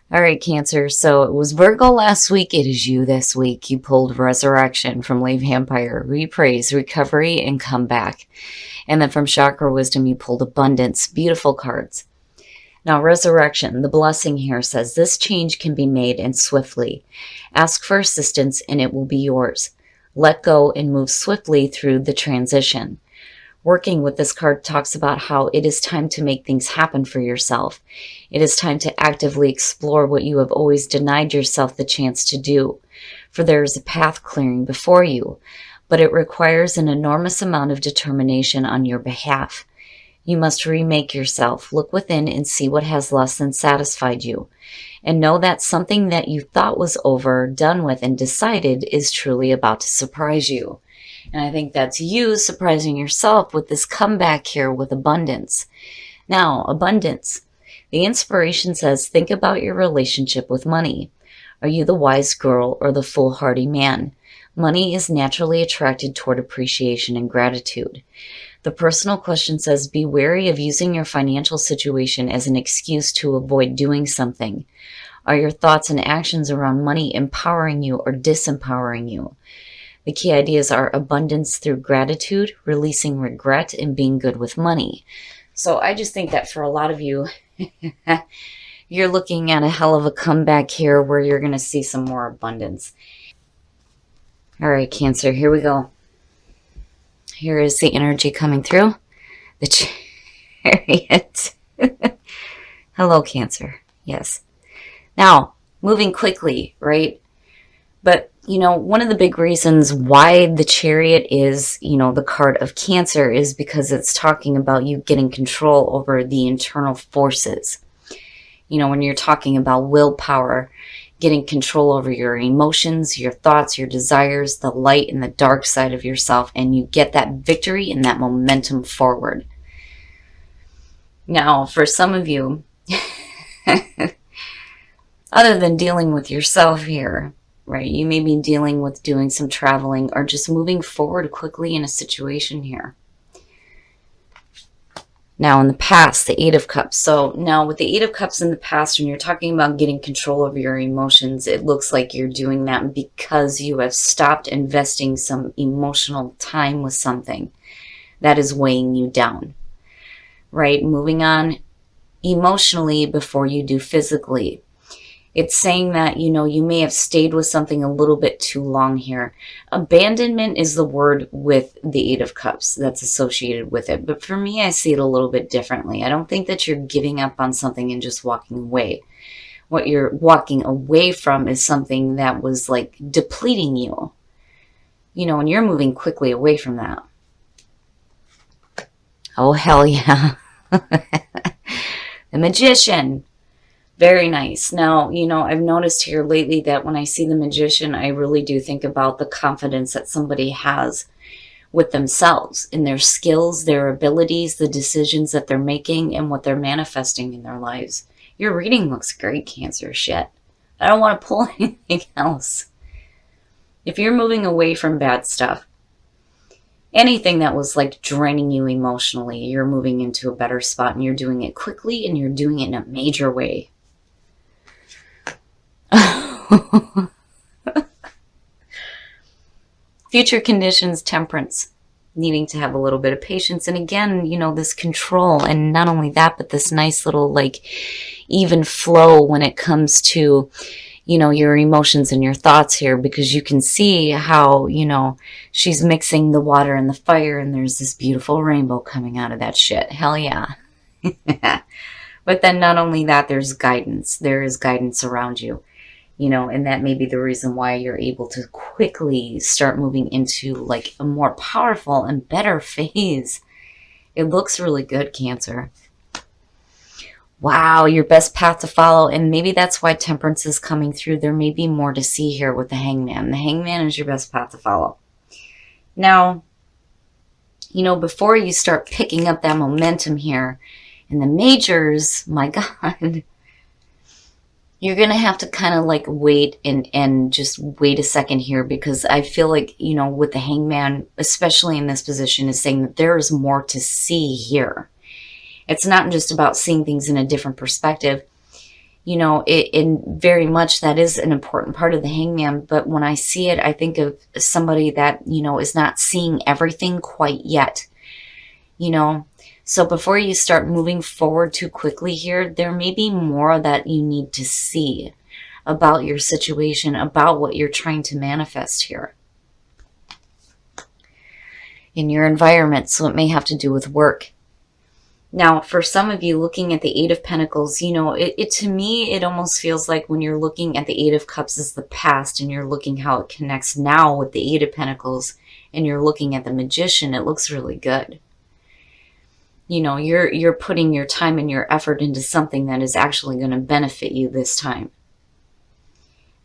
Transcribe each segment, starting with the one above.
All right, Cancer. So it was Virgo last week. It is you this week. You pulled Resurrection from Leave Empire, Repraise, Recovery, and Comeback. And then from Chakra Wisdom, you pulled Abundance. Beautiful cards. Now, Resurrection, the blessing here says this change can be made and swiftly. Ask for assistance and it will be yours. Let go and move swiftly through the transition. Working with this card talks about how it is time to make things happen for yourself. It is time to actively explore what you have always denied yourself the chance to do. For there is a path clearing before you, but it requires an enormous amount of determination on your behalf. You must remake yourself, look within and see what has less than satisfied you. And know that something that you thought was over, done with, and decided is truly about to surprise you. And I think that's you surprising yourself with this comeback here with abundance. Now, abundance. The inspiration says, think about your relationship with money. Are you the wise girl or the foolhardy man? Money is naturally attracted toward appreciation and gratitude. The personal question says, be wary of using your financial situation as an excuse to avoid doing something. Are your thoughts and actions around money empowering you or disempowering you? The key ideas are abundance through gratitude, releasing regret, and being good with money. So I just think that for a lot of you, you're looking at a hell of a comeback here where you're going to see some more abundance. All right, Cancer, here we go. Here is the energy coming through. The Chariot. Hello, Cancer. Yes. Now, moving quickly, right? But, one of the big reasons why the Chariot is, the card of Cancer is because it's talking about you getting control over the internal forces. When you're talking about willpower, getting control over your emotions, your thoughts, your desires, the light and the dark side of yourself, and you get that victory and that momentum forward. Now, for some of you, other than dealing with yourself here, right, you may be dealing with doing some traveling or just moving forward quickly in a situation here. Now, in the past, the Eight of Cups. So now with the Eight of Cups in the past, when you're talking about getting control over your emotions, it looks like you're doing that because you have stopped investing some emotional time with something that is weighing you down, right? Moving on emotionally before you do physically. It's saying that, you may have stayed with something a little bit too long here. Abandonment is the word with the Eight of Cups that's associated with it. But for me, I see it a little bit differently. I don't think that you're giving up on something and just walking away. What you're walking away from is something that was like depleting you. And you're moving quickly away from that. Oh, hell yeah. The Magician. Very nice. Now, I've noticed here lately that when I see the Magician, I really do think about the confidence that somebody has with themselves, in their skills, their abilities, the decisions that they're making, and what they're manifesting in their lives. Your reading looks great, Cancer. Shit. I don't want to pull anything else. If you're moving away from bad stuff, anything that was like draining you emotionally, you're moving into a better spot and you're doing it quickly and you're doing it in a major way. Future conditions, Temperance, needing to have a little bit of patience. And again, this control, and not only that, but this nice little like even flow when it comes to, your emotions and your thoughts here, because you can see how, she's mixing the water and the fire and there's this beautiful rainbow coming out of that shit. Hell yeah. But then not only that, there's guidance. There is guidance around you. And that may be the reason why you're able to quickly start moving into like a more powerful and better phase. It looks really good, Cancer. Wow, your best path to follow. And maybe that's why Temperance is coming through. There may be more to see here with the Hangman. The Hangman is your best path to follow. Now, before you start picking up that momentum here in the majors, my God, you're going to have to kind of like wait and just wait a second here, because I feel like, with the Hangman, especially in this position, is saying that there is more to see here. It's not just about seeing things in a different perspective. and very much that is an important part of the hangman. But when I see it, I think of somebody that, is not seeing everything quite yet, So before you start moving forward too quickly here, there may be more that you need to see about your situation, about what you're trying to manifest here in your environment. So it may have to do with work. Now, for some of you looking at the Eight of Pentacles, to me, it almost feels like when you're looking at the Eight of Cups as the past and you're looking how it connects now with the Eight of Pentacles and you're looking at the Magician, it looks really good. You're putting your time and your effort into something that is actually going to benefit you this time.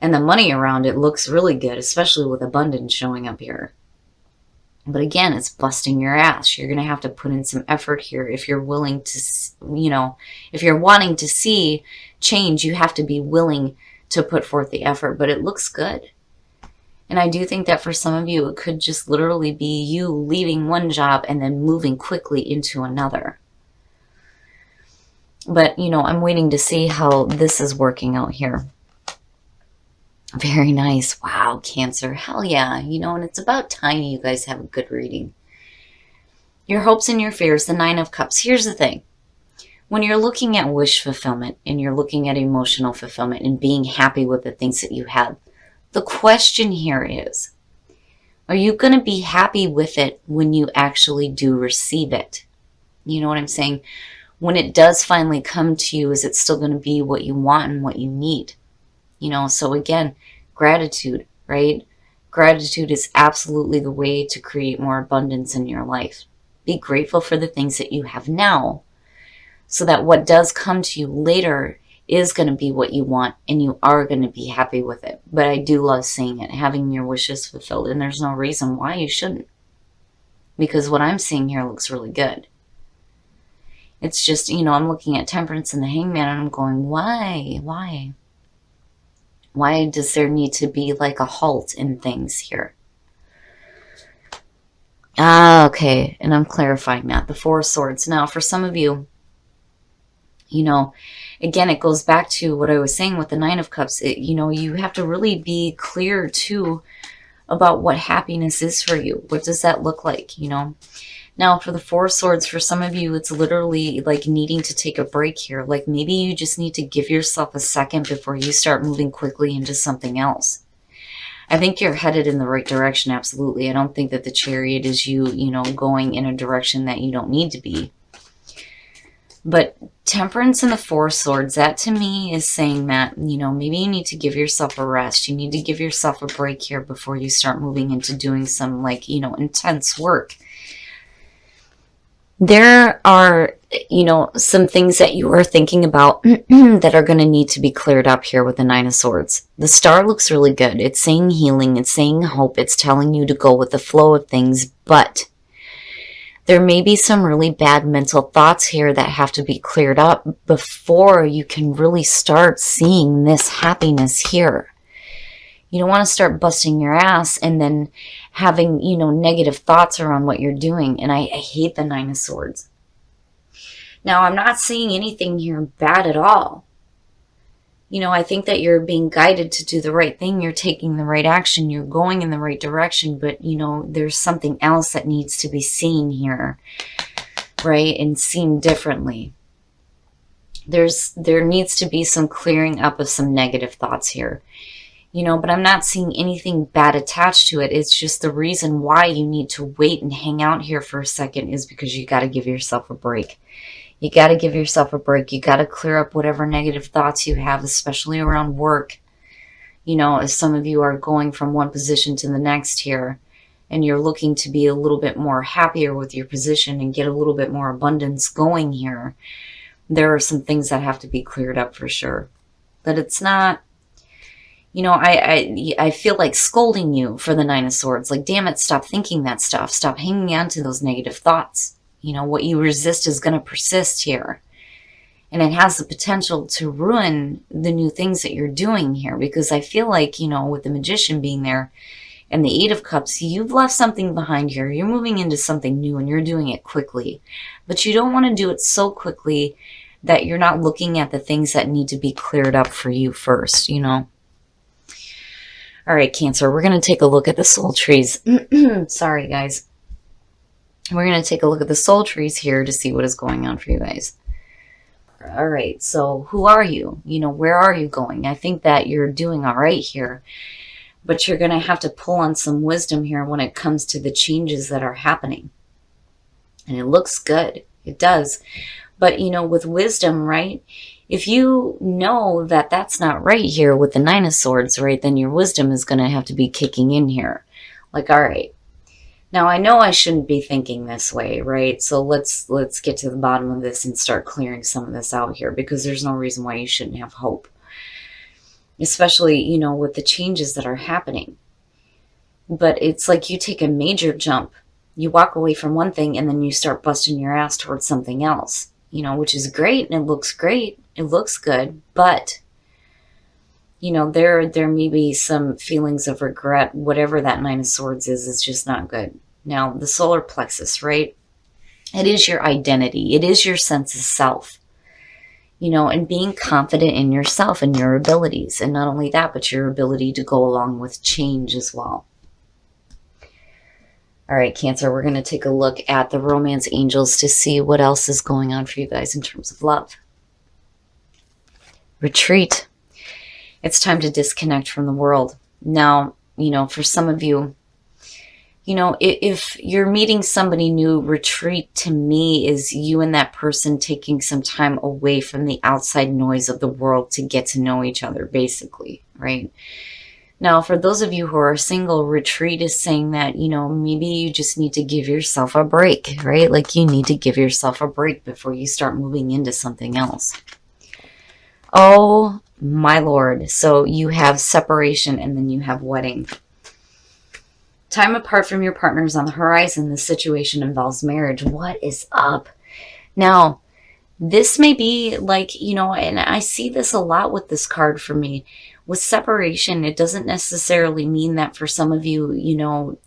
And the money around it looks really good, especially with abundance showing up here. But again, it's busting your ass. You're going to have to put in some effort here. If you're willing to, if you're wanting to see change, you have to be willing to put forth the effort. But it looks good. And I do think that for some of you, it could just literally be you leaving one job and then moving quickly into another. But, I'm waiting to see how this is working out here. Very nice. Wow, Cancer. Hell yeah. And it's about time you guys have a good reading. Your hopes and your fears, the Nine of Cups. Here's the thing. When you're looking at wish fulfillment and you're looking at emotional fulfillment and being happy with the things that you have, the question here is, are you going to be happy with it when you actually do receive it? You know what I'm saying? When it does finally come to you, is it still going to be what you want and what you need? So again, gratitude, right? Gratitude is absolutely the way to create more abundance in your life. Be grateful for the things that you have now so that what does come to you later is going to be what you want and you are going to be happy with it. But I do love seeing it, having your wishes fulfilled, and there's no reason why you shouldn't. Because what I'm seeing here looks really good. It's just, I'm looking at Temperance and the Hangman and I'm going, why? Why does there need to be like a halt in things here? Okay. And I'm clarifying that. The Four of Swords. Now, for some of you, again, it goes back to what I was saying with the Nine of Cups. You have to really be clear, too, about what happiness is for you. What does that look like, Now, for the Four of Swords, for some of you, it's literally like needing to take a break here. Like maybe you just need to give yourself a second before you start moving quickly into something else. I think you're headed in the right direction, absolutely. I don't think that the Chariot is you, going in a direction that you don't need to be. But Temperance and the Four of Swords, that to me is saying that, maybe you need to give yourself a rest. You need to give yourself a break here before you start moving into doing some intense work. There are, some things that you are thinking about that are going to need to be cleared up here with the Nine of Swords. The Star looks really good. It's saying healing. It's saying hope. It's telling you to go with the flow of things. But there may be some really bad mental thoughts here that have to be cleared up before you can really start seeing this happiness here. You don't want to start busting your ass and then having, negative thoughts around what you're doing. And I hate the Nine of Swords. Now, I'm not seeing anything here bad at all. I think that you're being guided to do the right thing. You're taking the right action. You're going in the right direction. But, there's something else that needs to be seen here, right? And seen differently. There needs to be some clearing up of some negative thoughts here. But I'm not seeing anything bad attached to it. It's just the reason why you need to wait and hang out here for a second is because you got to give yourself a break. You got to give yourself a break. You got to clear up whatever negative thoughts you have, especially around work. As some of you are going from one position to the next here, and you're looking to be a little bit more happier with your position and get a little bit more abundance going here, there are some things that have to be cleared up for sure. But it's not... I feel like scolding you for the Nine of Swords. Like, damn it, stop thinking that stuff. Stop hanging on to those negative thoughts. What you resist is going to persist here. And it has the potential to ruin the new things that you're doing here. Because I feel like, with the Magician being there and the Eight of Cups, you've left something behind here. You're moving into something new and you're doing it quickly. But you don't want to do it so quickly that you're not looking at the things that need to be cleared up for you first, you know? All right, Cancer, we're going to take a look at the soul trees. Sorry, guys. We're going to take a look at the soul trees here to see what is going on for you guys. All right, so who are you? You know, where are you going? I think that you're doing all right here, but you're going to have to pull on some wisdom here when it comes to the changes that are happening. And it looks good. It does. But, you know, with wisdom, right, if you know that that's not right here with the Nine of Swords, right, then your wisdom is going to have to be kicking in here. Like, all right, now I know I shouldn't be thinking this way, right? So let's get to the bottom of this and start clearing some of this out here, because there's no reason why you shouldn't have hope. Especially, you know, with the changes that are happening. But it's like you take a major jump. You walk away from one thing and then you start busting your ass towards something else. You know, which is great and it looks great. It looks good, but you know, there may be some feelings of regret. Whatever that Nine of Swords is, it's just not good. Now, the solar plexus, right? It is your identity. It is your sense of self. You know, and being confident in yourself and your abilities. And not only that, but your ability to go along with change as well. All right, Cancer, we're going to take a look at the romance angels to see what else is going on for you guys in terms of love. Retreat. It's time to disconnect from the world. Now, you know, for some of you, you know, if you're meeting somebody new, retreat to me is you and that person taking some time away from the outside noise of the world to get to know each other, basically, right? Now, for those of you who are single, retreat is saying that, you know, maybe you just need to give yourself a break, right? Like you need to give yourself a break before you start moving into something else. Oh, my Lord. So you have separation and then you have wedding. Time apart from your partners on the horizon. This situation involves marriage. What is up? Now, this may be like, you know, and I see this a lot with this card for me. With separation, it doesn't necessarily mean that for some of you, you know,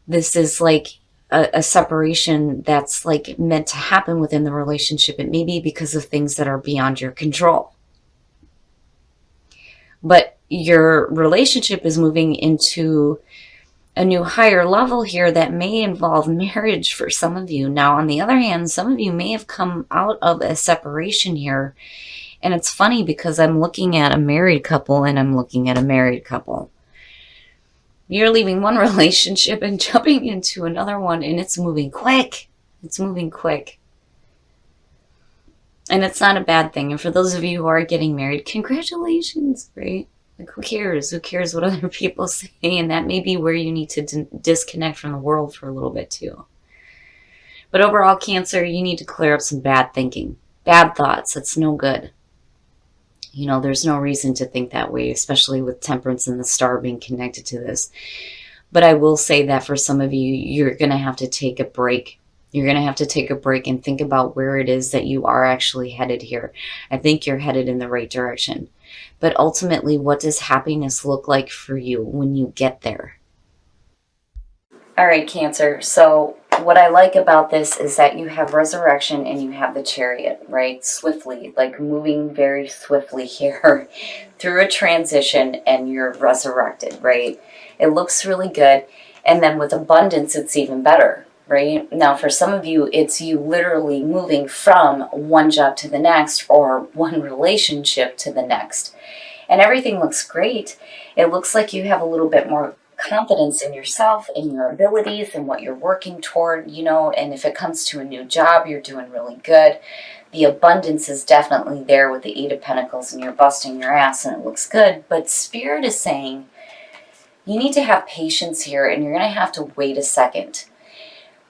this is like a separation that's like meant to happen within the relationship. It may be because of things that are beyond your control. But your relationship is moving into a new higher level here that may involve marriage for some of you. Now, on the other hand, some of you may have come out of a separation here. And it's funny because I'm looking at a married couple and I'm looking at a married couple. You're leaving one relationship and jumping into another one, and it's moving quick. It's moving quick. And it's not a bad thing. And for those of you who are getting married, congratulations, right? Like, who cares? Who cares what other people say? And that may be where you need to disconnect from the world for a little bit too. But overall, Cancer, you need to clear up some bad thinking. Bad thoughts. That's no good. You know, there's no reason to think that way, especially with Temperance and the Star being connected to this. But I will say that for some of you, you're going to have to take a break. You're going to have to take a break and think about where it is that you are actually headed here. I think you're headed in the right direction. But ultimately, what does happiness look like for you when you get there? All right, Cancer. So what I like about this is that you have resurrection and you have the Chariot, right? Swiftly, like moving very swiftly here through a transition, and you're resurrected, right? It looks really good. And then with abundance, it's even better, right? Now, for some of you, it's you literally moving from one job to the next or one relationship to the next. And everything looks great. It looks like you have a little bit more confidence in yourself and your abilities and what you're working toward, you know, and if it comes to a new job, you're doing really good. The abundance is definitely there with the Eight of Pentacles, and you're busting your ass and it looks good. But Spirit is saying you need to have patience here, and you're going to have to wait a second.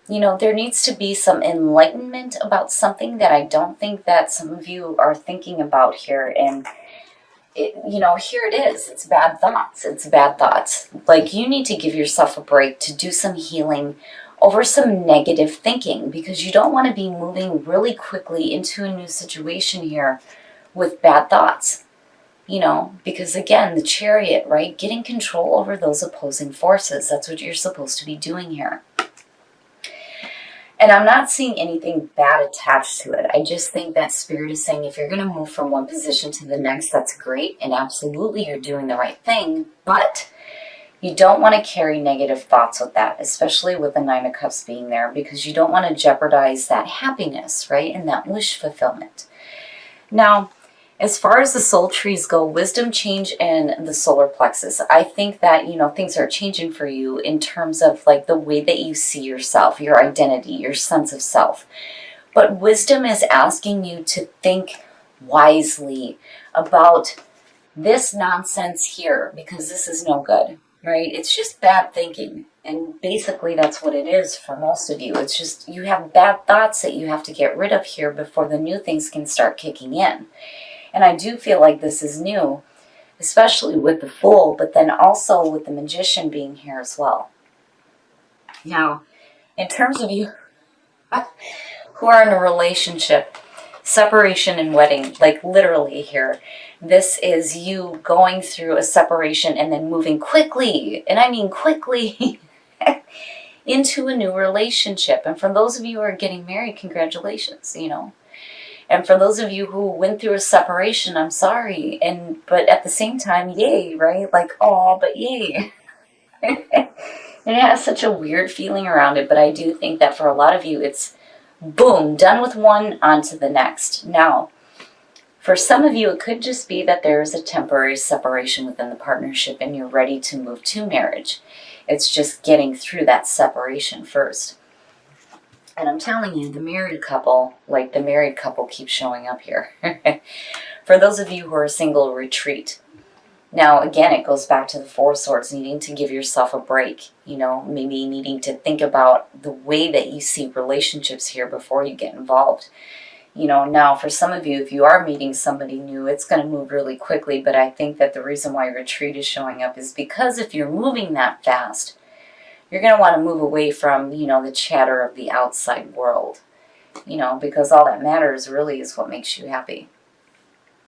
You know, there needs to be some enlightenment about something that I don't think that some of you are thinking about here. And you know, here it is. It's bad thoughts. It's bad thoughts. Like, you need to give yourself a break to do some healing over some negative thinking, because you don't want to be moving really quickly into a new situation here with bad thoughts. You know, because again, the Chariot, right? Getting control over those opposing forces. That's what you're supposed to be doing here. And I'm not seeing anything bad attached to it. I just think that Spirit is saying if you're going to move from one position to the next, that's great. And absolutely, you're doing the right thing. But you don't want to carry negative thoughts with that, especially with the Nine of Cups being there, because you don't want to jeopardize that happiness, right? And that wish fulfillment. Now, as far as the soul trees go, wisdom change in the solar plexus. I think that, things are changing for you in terms of like the way that you see yourself, your identity, your sense of self. But wisdom is asking you to think wisely about this nonsense here, because this is no good, right? It's just bad thinking. And basically that's what it is for most of you. It's just you have bad thoughts that you have to get rid of here before the new things can start kicking in. And I do feel like this is new, especially with the Fool, but then also with the Magician being here as well. Now, in terms of you who are in a relationship, separation and wedding, like literally here, this is you going through a separation and then moving quickly, and I mean quickly, into a new relationship. And for those of you who are getting married, congratulations, And for those of you who went through a separation, I'm sorry. But at the same time, yay, right? Like, oh, but yay. And it has such a weird feeling around it, but I do think that for a lot of you, it's boom, done with one, on to the next. Now, for some of you, it could just be that there is a temporary separation within the partnership and you're ready to move to marriage. It's just getting through that separation first. And I'm telling you, the married couple keeps showing up here. For those of you who are single, retreat. Now, again, it goes back to the Four of Swords, needing to give yourself a break. Maybe needing to think about the way that you see relationships here before you get involved. Now, for some of you, if you are meeting somebody new, it's going to move really quickly. But I think that the reason why retreat is showing up is because if you're moving that fast, you're going to want to move away from, the chatter of the outside world, because all that matters really is what makes you happy.